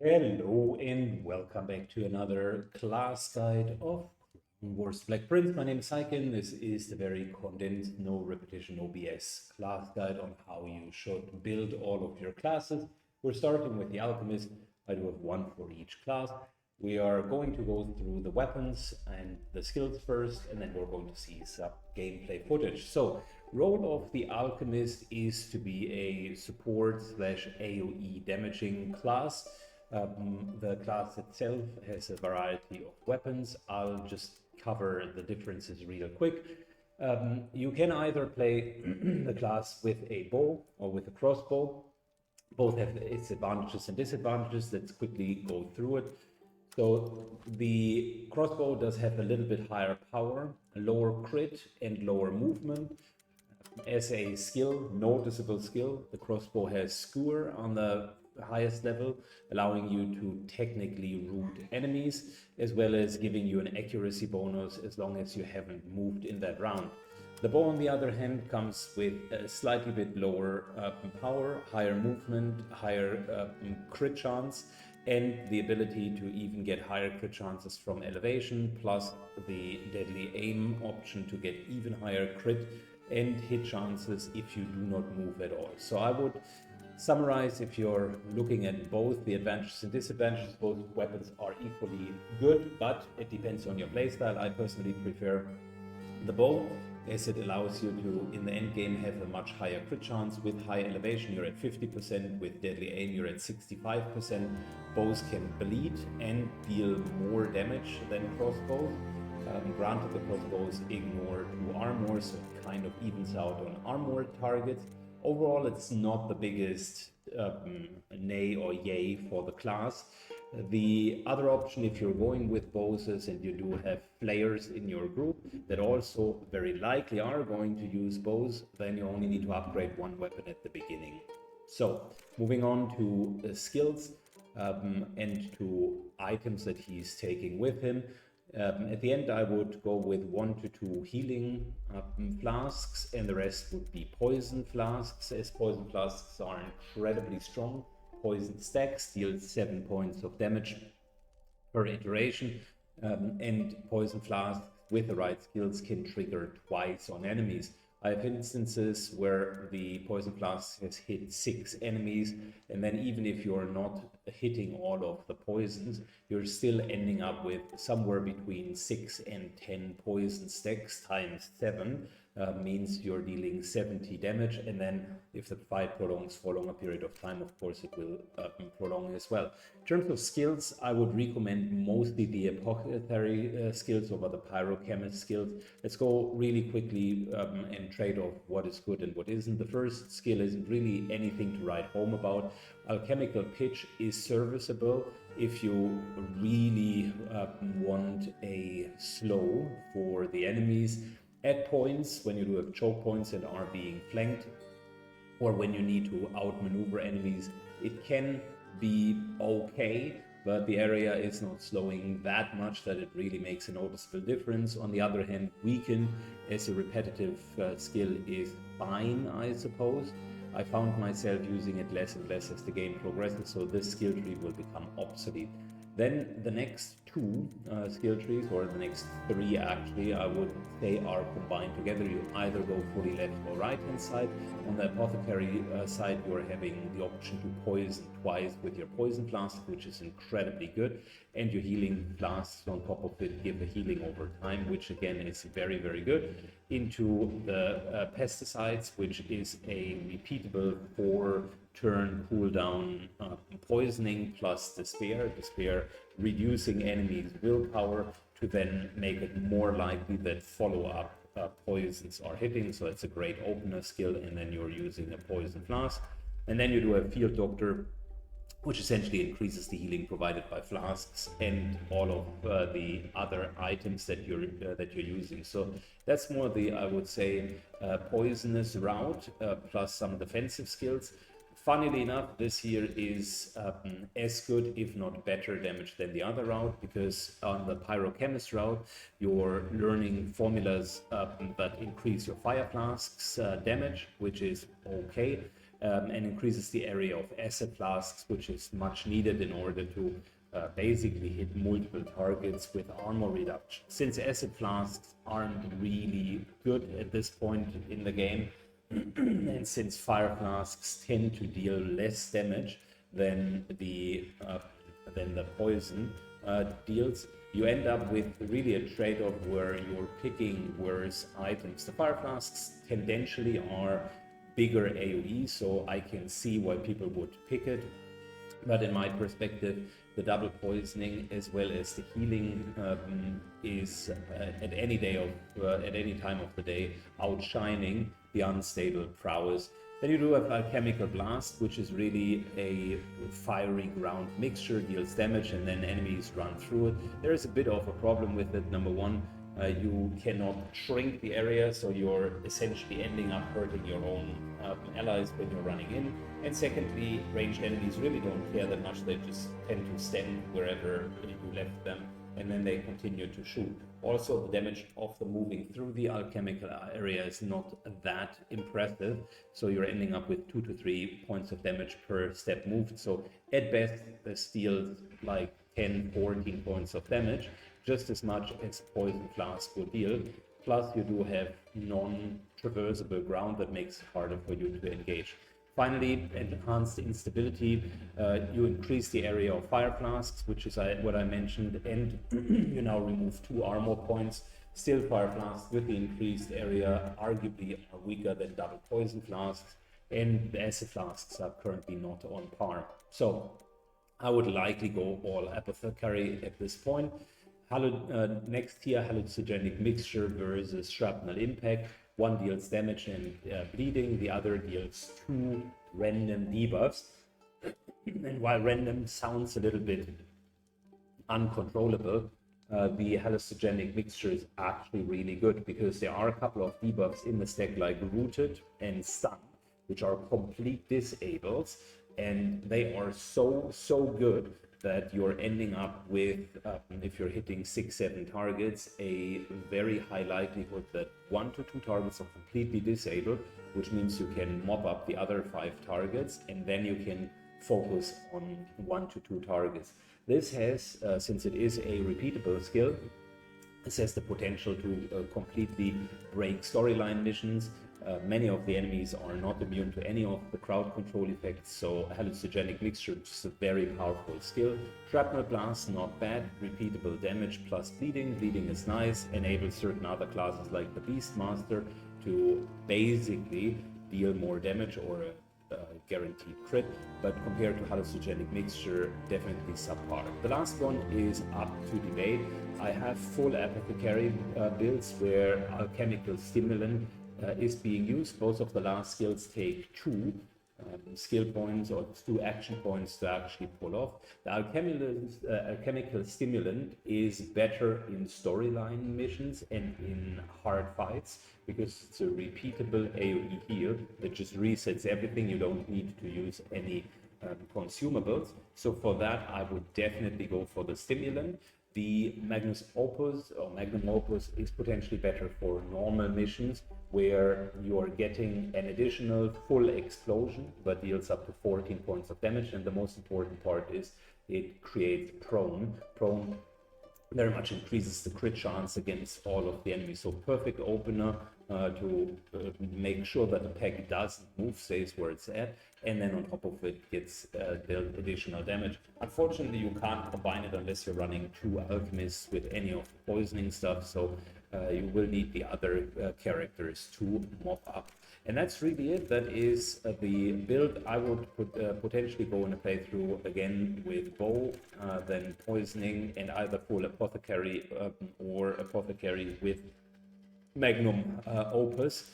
Hello and welcome back to another class guide of Wars Black Prince. My name is Saikin. This is the very condensed, no repetition, no BS class guide on how you should build all of your classes. We're starting with the Alchemist. I do have one for each class. We are going to go through the weapons and the skills first, and then we're going to see some gameplay footage. So, role of the Alchemist is to be a support slash AoE damaging class. The class itself has a variety of weapons. I'll just cover the differences real quick. You can either play the class with a bow or with a crossbow. Both have its advantages and disadvantages. Let's quickly go through it. So the crossbow does have a little bit higher power, lower crit, and lower movement. As a skill, noticeable skill, the crossbow has skewer on the highest level, allowing you to technically root enemies, as well as giving you an accuracy bonus as long as you haven't moved in that round. The bow, on the other hand, comes with a slightly bit lower power, higher movement, higher crit chance, and the ability to even get higher crit chances from elevation, plus the deadly aim option to get even higher crit and hit chances if you do not move at all. So I would summarize, if you're looking at both the advantages and disadvantages, both weapons are equally good, but it depends on your playstyle. I personally prefer the bow, as it allows you to, in the end game, have a much higher crit chance. With high elevation, you're at 50%. With deadly aim, you're at 65%. Bows can bleed and deal more damage than crossbows. Granted, the crossbows ignore 2 armor, so it kind of evens out on armored targets. Overall, it's not the biggest nay or yay for the class. The other option, if you're going with bows and you do have players in your group that also very likely are going to use bows, then you only need to upgrade one weapon at the beginning. So, moving on to skills and to items that he's taking with him. At the end, I would go with 1 to 2 healing flasks, and the rest would be poison flasks, as poison flasks are incredibly strong. Poison stacks deal 7 points of damage per iteration, and poison flasks with the right skills can trigger twice on enemies. I have instances where the poison flask has hit 6 enemies, and then even if you're not hitting all of the poisons, you're still ending up with somewhere between 6 and 10 poison stacks times 7. Means you're dealing 70 damage, and then if the fight prolongs for a longer period of time, of course it will prolong as well. In terms of skills, I would recommend mostly the apothecary skills over the pyrochemist skills. Let's go really quickly and trade off what is good and what isn't. The first skill isn't really anything to write home about. Alchemical pitch is serviceable if you really want a slow for the enemies at points when you do have choke points and are being flanked, or when you need to outmaneuver enemies. It can be okay, but the area is not slowing that much that it really makes a noticeable difference. On the other hand, weaken as a repetitive skill is fine, I suppose. I found myself using it less and less as the game progresses, so this skill tree will become obsolete. Then the next 2 skill trees, or the next 3 actually, I would say are combined together. You either go fully left or right hand side. On the apothecary side, you're having the option to poison twice with your poison flask, which is incredibly good, and your healing flasks on top of it give a healing over time, which again is very, very good. Into the pesticides, which is a repeatable 4-turn cooldown poisoning plus despair, reducing enemies' willpower to then make it more likely that follow-up poisons are hitting. So it's a great opener skill, and then you're using a poison flask. And then you do a field doctor, which essentially increases the healing provided by flasks and all of the other items that you're using. So that's more the, I would say, poisonous route plus some defensive skills. Funnily enough, this here is as good, if not better, damage than the other route, because on the pyrochemist route, you're learning formulas that increase your fire flasks damage, which is okay. and increases the area of acid flasks, which is much needed in order to basically hit multiple targets with armor reduction. Since acid flasks aren't really good at this point in the game, and since fire flasks tend to deal less damage than the poison deals, you end up with really a trade-off where you're picking worse items. The fire flasks tendentially are bigger AoE, so I can see why people would pick it. But in my perspective, the double poisoning as well as the healing is at any time of the day outshining the unstable prowess. Then you do have Alchemical Blast, which is really a fiery ground mixture, deals damage, and then enemies run through it. There is a bit of a problem with it. Number one, you cannot shrink the area, so you're essentially ending up hurting your own allies when you're running in. And secondly, ranged enemies really don't care that much. They just tend to stand wherever you left them, and then they continue to shoot. Also, the damage of the moving through the alchemical area is not that impressive, so you're ending up with 2 to 3 points of damage per step moved. So at best, this deals like 10, 14 points of damage, just as much as Poison Flask will deal. Plus, you do have non-traversable ground that makes it harder for you to engage. Finally, enhanced instability. You increase the area of fire flasks, which is what I mentioned, and you now remove 2 armor points. Still, fire flasks with the increased area arguably are weaker than double poison flasks, and the acid flasks are currently not on par. So I would likely go all apothecary at this point. Next tier, hallucinogenic mixture versus shrapnel impact. One deals damage and bleeding, the other deals 2 random debuffs. And while random sounds a little bit uncontrollable, the hallucinogenic mixture is actually really good, because there are a couple of debuffs in the stack like Rooted and Stun, which are complete disables, and they are so good that you're ending up with, if you're hitting 6-7 targets, a very high likelihood that 1 to 2 targets are completely disabled, which means you can mop up the other 5 targets, and then you can focus on 1 to 2 targets. This has, since it is a repeatable skill, this has the potential to completely break storyline missions. Many of the enemies are not immune to any of the crowd control effects, so hallucinogenic mixture is a very powerful skill. Shrapnel Blast, not bad. Repeatable damage plus bleeding. Bleeding is nice. Enables certain other classes like the Beastmaster to basically deal more damage or a guaranteed crit, but compared to hallucinogenic mixture, definitely subpar. The last one is up to debate. I have full apothecary builds where alchemical stimulant is being used. Both of the last skills take 2 skill points or 2 action points to actually pull off. The alchemical stimulant is better in storyline missions and in hard fights, because it's a repeatable AoE heal that just resets everything. You don't need to use any consumables. So for that, I would definitely go for the stimulant. The Magnum Opus is potentially better for normal missions where you're getting an additional full explosion that deals up to 14 points of damage, and the most important part is it creates prone. Prone very much increases the crit chance against all of the enemies. So perfect opener to make sure that the pack doesn't move, stays where it's at, and then on top of it gets dealt additional damage. Unfortunately, you can't combine it unless you're running 2 alchemists with any of the poisoning stuff, so you will need the other characters to mop up. And that's really it. That is the build. I would potentially go in a playthrough again with bow, then poisoning, and either full apothecary or apothecary with Magnum Opus.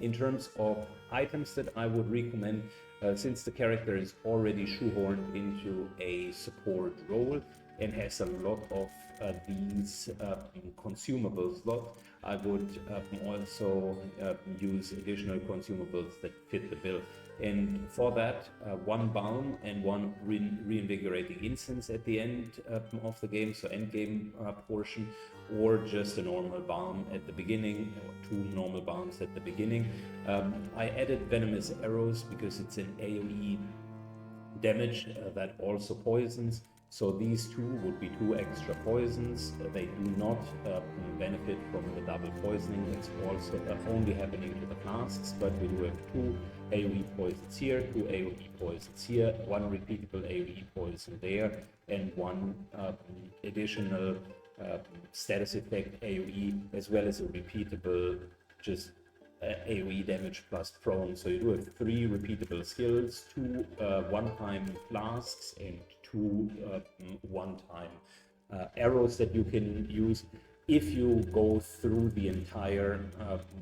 In terms of items that I would recommend, since the character is already shoehorned into a support role and has a lot of these consumable slots, I would also use additional consumables that fit the bill. And for that, one balm and one reinvigorating incense at the end of the game, so end game portion, or just a normal balm at the beginning, or 2 normal balms at the beginning. I added venomous arrows because it's an AoE damage that also poisons. So these 2 would be 2 extra poisons. They do not benefit from the double poisoning. It's also only happening to the flasks, but we do have 2 AoE poisons here, 2 AoE poisons here, 1 repeatable AoE poison there, and 1 additional status effect AoE, as well as a repeatable just AoE damage plus prone. So you do have 3 repeatable skills, 2 one-time flasks, and 2 one-time arrows that you can use. If you go through the entire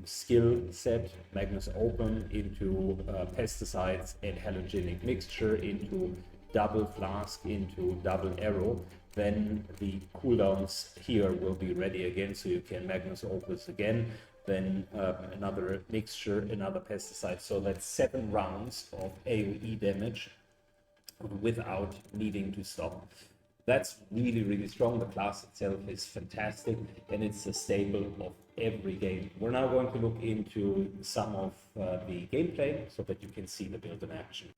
skill set, Magnus Open into pesticides and halogenic mixture, into double flask, into double arrow, then the cooldowns here will be ready again, so you can Magnus Opus again, then another mixture, another pesticide. So that's 7 rounds of AoE damage without needing to stop. That's really, really strong. The class itself is fantastic, and it's a staple of every game. We're now going to look into some of the gameplay so that you can see the build in action.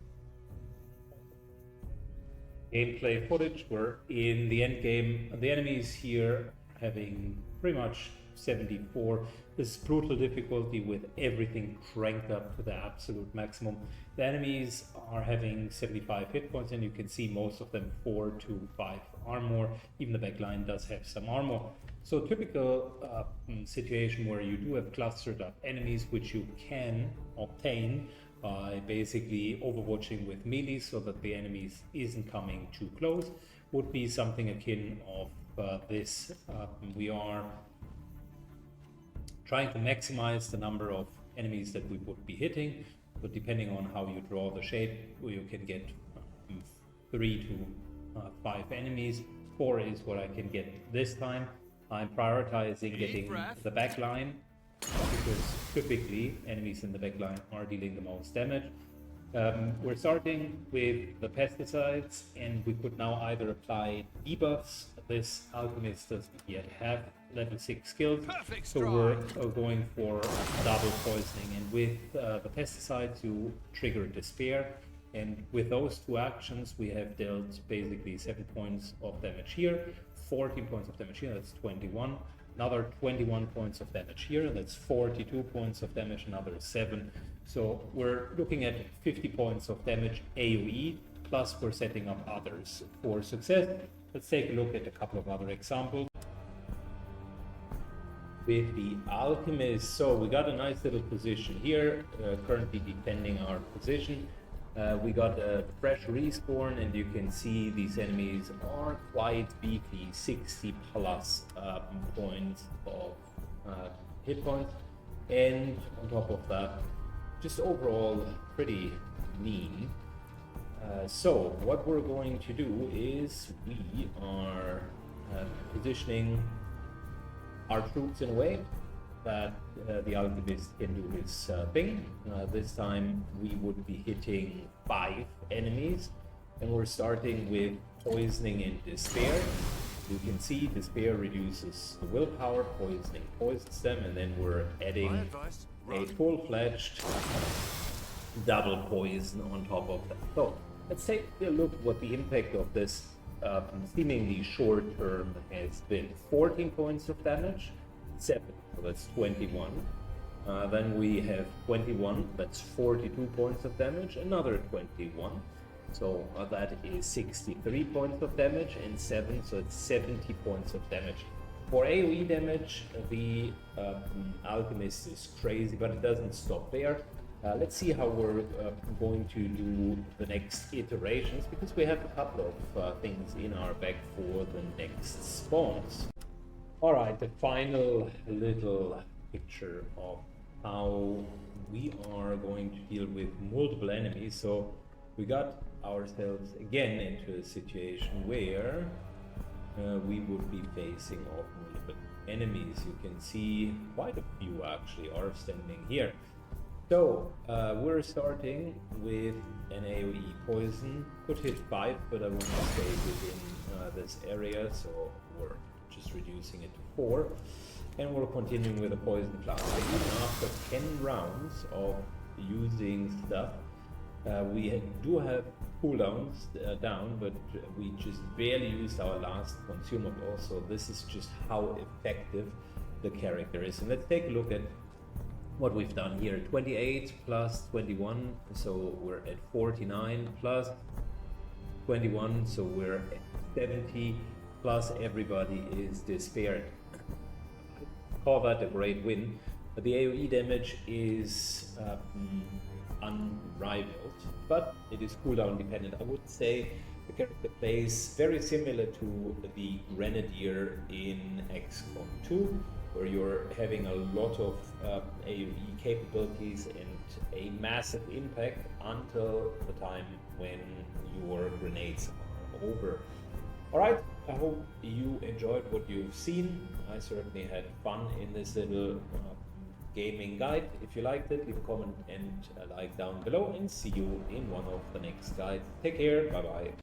Gameplay footage. We're in the end game. The enemies here having pretty much 74. This is brutal difficulty with everything cranked up to the absolute maximum. The enemies are having 75 hit points, and you can see most of them 4 to 5 armor. Even the backline does have some armor. So typical situation where you do have clustered up enemies, which you can obtain by basically overwatching with melee so that the enemies isn't coming too close, would be something akin of this. We are trying to maximize the number of enemies that we would be hitting, but depending on how you draw the shape, you can get 3 to 5 enemies. 4 is what I can get this time. I'm prioritizing getting the backline because typically enemies in the backline are dealing the most damage. We're starting with the pesticides, and we could now either apply debuffs. This Alchemist doesn't yet have level 6 skills, so we're going for double poisoning. And with the pesticides, you trigger despair, and with those 2 actions, we have dealt basically 7 points of damage here, 14 points of damage here, that's 21. Another 21 points of damage here, that's 42 points of damage, another 7. So we're looking at 50 points of damage AoE, plus we're setting up others for success. Let's take a look at a couple of other examples. With the Alchemist, so we got a nice little position here, currently defending our position. We got a fresh respawn, and you can see these enemies are quite beefy, 60 plus points of hit points, and on top of that, just overall pretty mean. So what we're going to do is we are positioning our troops in a way that the Alchemist can do his thing. This time we would be hitting 5 enemies, and we're starting with poisoning and despair. You can see despair reduces the willpower, poisoning poisons them, and then we're adding a full-fledged double poison on top of that. So let's take a look at what the impact of this seemingly short term has been. 14 points of damage, 7, so that's 21. Then we have 21, that's 42 points of damage, another 21. So that is 63 points of damage, and 7, so it's 70 points of damage. For AoE damage, the Alchemist is crazy, but it doesn't stop there. Let's see how we're going to do the next iterations, because we have a couple of things in our bag for the next spawns. Alright, the final little picture of how we are going to deal with multiple enemies. So we got ourselves again into a situation where we would be facing off multiple enemies. You can see quite a few actually are standing here. So we're starting with an AoE poison. Could hit 5, but I want to stay within this area, so we're just reducing it to 4. And we're continuing with a poison class. Even after 10 rounds of using stuff, we do have cooldowns down, but we just barely used our last consumable, so this is just how effective the character is. And let's take a look at what we've done here. 28 plus 21, so we're at 49, plus 21, so we're at 70, plus everybody is despaired. Call that a great win. But the AoE damage is unrivaled, but it is cooldown dependent. I would say the character plays very similar to the Grenadier in XCOM 2, where you're having a lot of AoE capabilities and a massive impact until the time when your grenades are over. Alright, I hope you enjoyed what you've seen. I certainly had fun in this little gaming guide. If you liked it, leave a comment and a like down below, and see you in one of the next guides. Take care, bye bye.